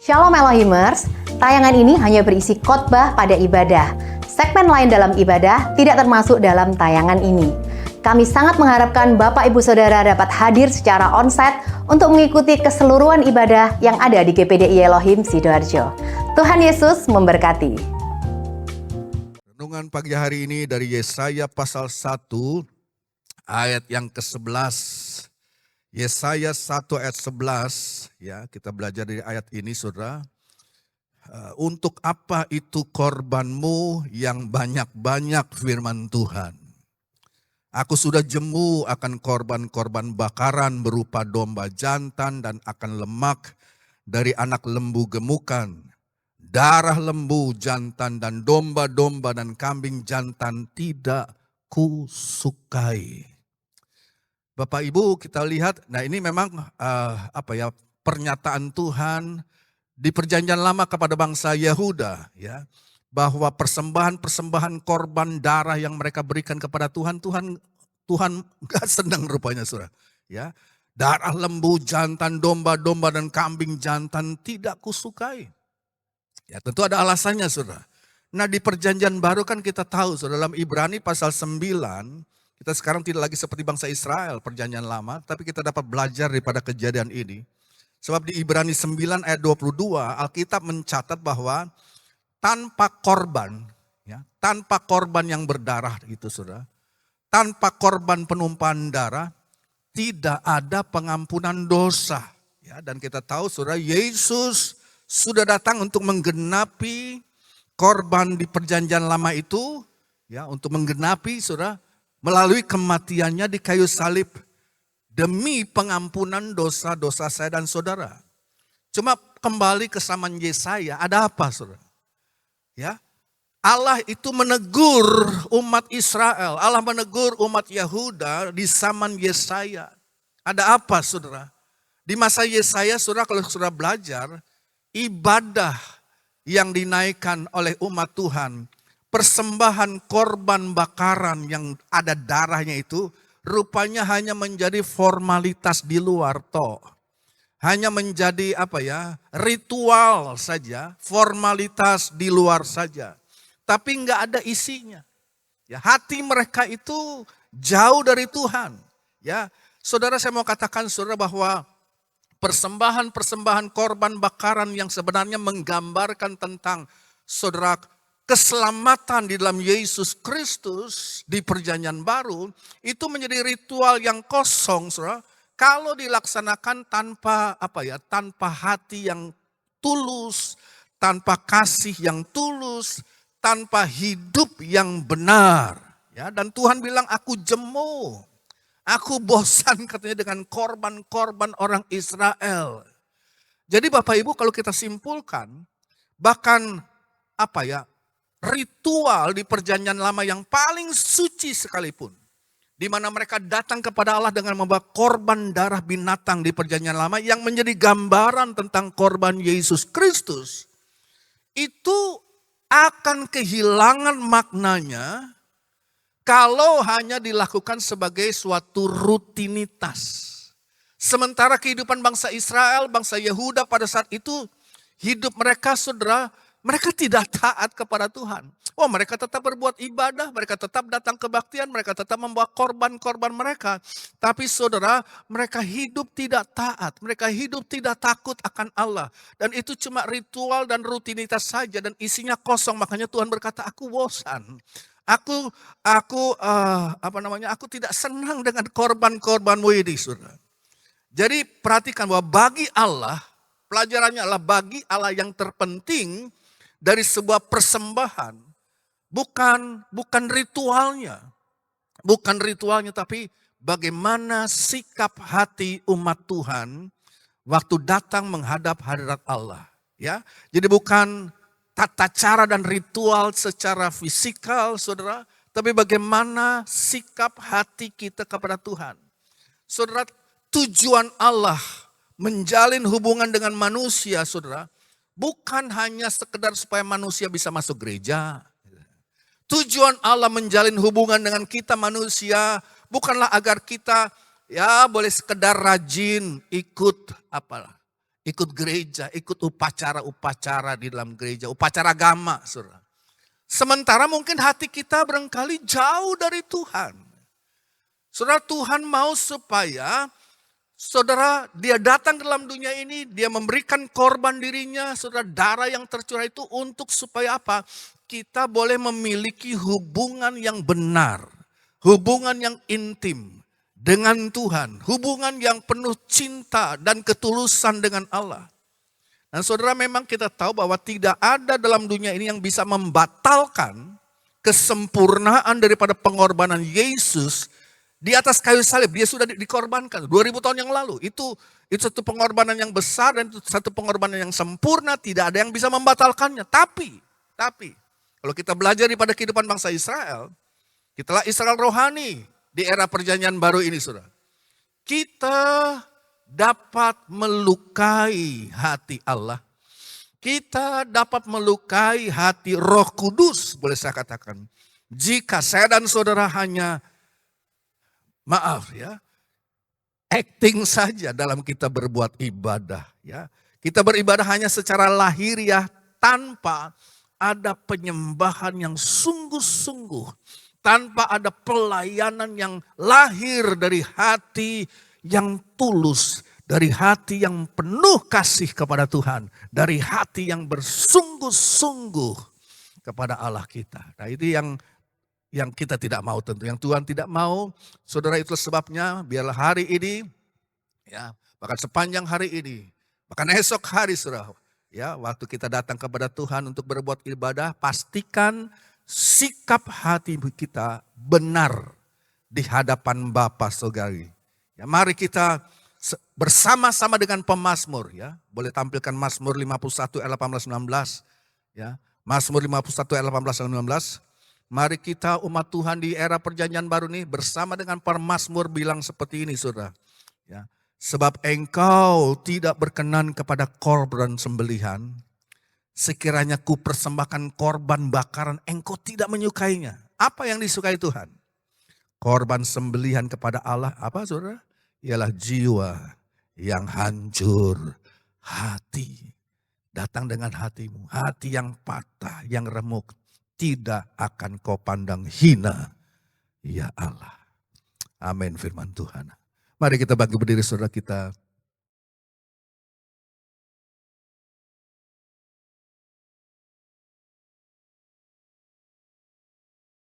Shalom Elohimers, tayangan ini hanya berisi khotbah pada ibadah. Segmen lain dalam ibadah tidak termasuk dalam tayangan ini. Kami sangat mengharapkan Bapak Ibu Saudara dapat hadir secara onsite untuk mengikuti keseluruhan ibadah yang ada di GPDI Elohim Sidoarjo. Tuhan Yesus memberkati. Renungan pagi hari ini dari Yesaya pasal 1 ayat yang ke-11. Yesaya 1 ayat 11, ya, kita belajar dari ayat ini Saudara. Untuk apa itu korbanmu yang banyak-banyak firman Tuhan? Aku sudah jemu akan korban-korban bakaran berupa domba jantan dan akan lemak dari anak lembu gemukan. Darah lembu jantan dan domba-domba dan kambing jantan tidak kusukai. Bapak Ibu kita lihat, nah ini memang pernyataan Tuhan di perjanjian lama kepada bangsa Yehuda, ya, bahwa persembahan korban darah yang mereka berikan kepada Tuhan gak senang rupanya Saudara, ya. Darah lembu jantan, domba-domba dan kambing jantan tidak kusukai. Ya, tentu ada alasannya Saudara. Nah, di perjanjian baru kan kita tahu Saudara, dalam Ibrani pasal 9, kita sekarang tidak lagi seperti bangsa Israel perjanjian lama, tapi kita dapat belajar daripada kejadian ini. Sebab di Ibrani 9 ayat 22, Alkitab mencatat bahwa tanpa korban, ya, tanpa korban yang berdarah gitu Saudara, tanpa korban penumpahan darah, tidak ada pengampunan dosa. Ya, dan kita tahu Saudara, Yesus sudah datang untuk menggenapi korban di perjanjian lama itu, ya, untuk menggenapi Saudara, melalui kematiannya di kayu salib demi pengampunan dosa-dosa saya dan saudara. Cuma kembali ke zaman Yesaya, ada apa Saudara? Ya, Allah itu menegur umat Israel, Allah menegur umat Yehuda di zaman Yesaya. Ada apa Saudara? Di masa Yesaya Saudara, kalau Saudara belajar, ibadah yang dinaikkan oleh umat Tuhan, persembahan korban bakaran yang ada darahnya itu rupanya hanya menjadi formalitas di luar toh. Hanya menjadi ritual saja, formalitas di luar saja. Tapi enggak ada isinya. Ya, hati mereka itu jauh dari Tuhan. Ya, Saudara, saya mau katakan Saudara bahwa persembahan korban bakaran yang sebenarnya menggambarkan tentang Saudara keselamatan di dalam Yesus Kristus di perjanjian baru itu menjadi ritual yang kosong Saudara, kalau dilaksanakan tanpa tanpa hati yang tulus, tanpa kasih yang tulus, tanpa hidup yang benar, ya. Dan Tuhan bilang, aku jemu, aku bosan katanya dengan korban-korban orang Israel. Jadi Bapak Ibu, kalau kita simpulkan, bahkan ritual di perjanjian lama yang paling suci sekalipun, di mana mereka datang kepada Allah dengan membawa korban darah binatang di perjanjian lama yang menjadi gambaran tentang korban Yesus Kristus, itu akan kehilangan maknanya kalau hanya dilakukan sebagai suatu rutinitas. Sementara kehidupan bangsa Israel, bangsa Yehuda pada saat itu, hidup mereka Saudara, mereka tidak taat kepada Tuhan. Oh, mereka tetap berbuat ibadah, mereka tetap datang kebaktian, mereka tetap membawa korban-korban mereka. Tapi Saudara, mereka hidup tidak taat, mereka hidup tidak takut akan Allah. Dan itu cuma ritual dan rutinitas saja dan isinya kosong. Makanya Tuhan berkata, aku bosan. Aku tidak senang dengan korban-korbanmu ini, Saudara. Jadi perhatikan bahwa bagi Allah, pelajarannya adalah bagi Allah yang terpenting dari sebuah persembahan bukan ritualnya. Bukan ritualnya, tapi bagaimana sikap hati umat Tuhan waktu datang menghadap hadirat Allah, ya. Jadi bukan tata cara dan ritual secara fisikal Saudara, tapi bagaimana sikap hati kita kepada Tuhan. Saudara, tujuan Allah menjalin hubungan dengan manusia Saudara, bukan hanya sekedar supaya manusia bisa masuk gereja. Tujuan Allah menjalin hubungan dengan kita manusia bukanlah agar kita boleh sekedar rajin ikut ikut gereja, ikut upacara-upacara di dalam gereja, upacara agama, saudara. Sementara mungkin hati kita barangkali jauh dari Tuhan. Saudara, Tuhan mau supaya saudara dia datang ke dalam dunia ini, dia memberikan korban dirinya, saudara, darah yang tercurah itu untuk supaya apa? Kita boleh memiliki hubungan yang benar, hubungan yang intim dengan Tuhan, hubungan yang penuh cinta dan ketulusan dengan Allah. Dan saudara, memang kita tahu bahwa tidak ada dalam dunia ini yang bisa membatalkan kesempurnaan daripada pengorbanan Yesus di atas kayu salib. Dia sudah dikorbankan 2000 tahun yang lalu. Itu satu pengorbanan yang besar dan itu satu pengorbanan yang sempurna. Tidak ada yang bisa membatalkannya. Tapi kalau kita belajar daripada kehidupan bangsa Israel, kitalah Israel rohani di era perjanjian baru ini, saudara. Kita dapat melukai hati Allah. Kita dapat melukai hati Roh Kudus, boleh saya katakan. Jika saya dan saudara hanya, acting saja dalam kita berbuat ibadah. Ya. Kita beribadah hanya secara lahiriah tanpa ada penyembahan yang sungguh-sungguh. Tanpa ada pelayanan yang lahir dari hati yang tulus, dari hati yang penuh kasih kepada Tuhan, dari hati yang bersungguh-sungguh kepada Allah kita. Nah, itu yang kita tidak mau tentu, yang Tuhan tidak mau. Saudara, itu sebabnya biarlah hari ini, ya, bahkan sepanjang hari ini, bahkan esok hari, saudara, ya, waktu kita datang kepada Tuhan untuk berbuat ibadah, pastikan sikap hati kita benar di hadapan Bapa Surgawi. Ya, mari kita bersama-sama dengan pemazmur, ya. Boleh tampilkan Mazmur 51 ayat 18-19, ya. Mazmur 51 ayat 18-19. Mari kita umat Tuhan di era perjanjian baru ini bersama dengan pemazmur bilang seperti ini, saudara. Ya. Sebab engkau tidak berkenan kepada korban sembelihan, sekiranya ku persembahkan korban bakaran, engkau tidak menyukainya. Apa yang disukai Tuhan? Korban sembelihan kepada Allah, apa saudara? Ialah jiwa yang hancur hati. Datang dengan hatimu, hati yang patah, yang remuk. Tidak akan kau pandang hina, ya Allah. Amin, firman Tuhan. Mari kita bangkit berdiri, saudara, kita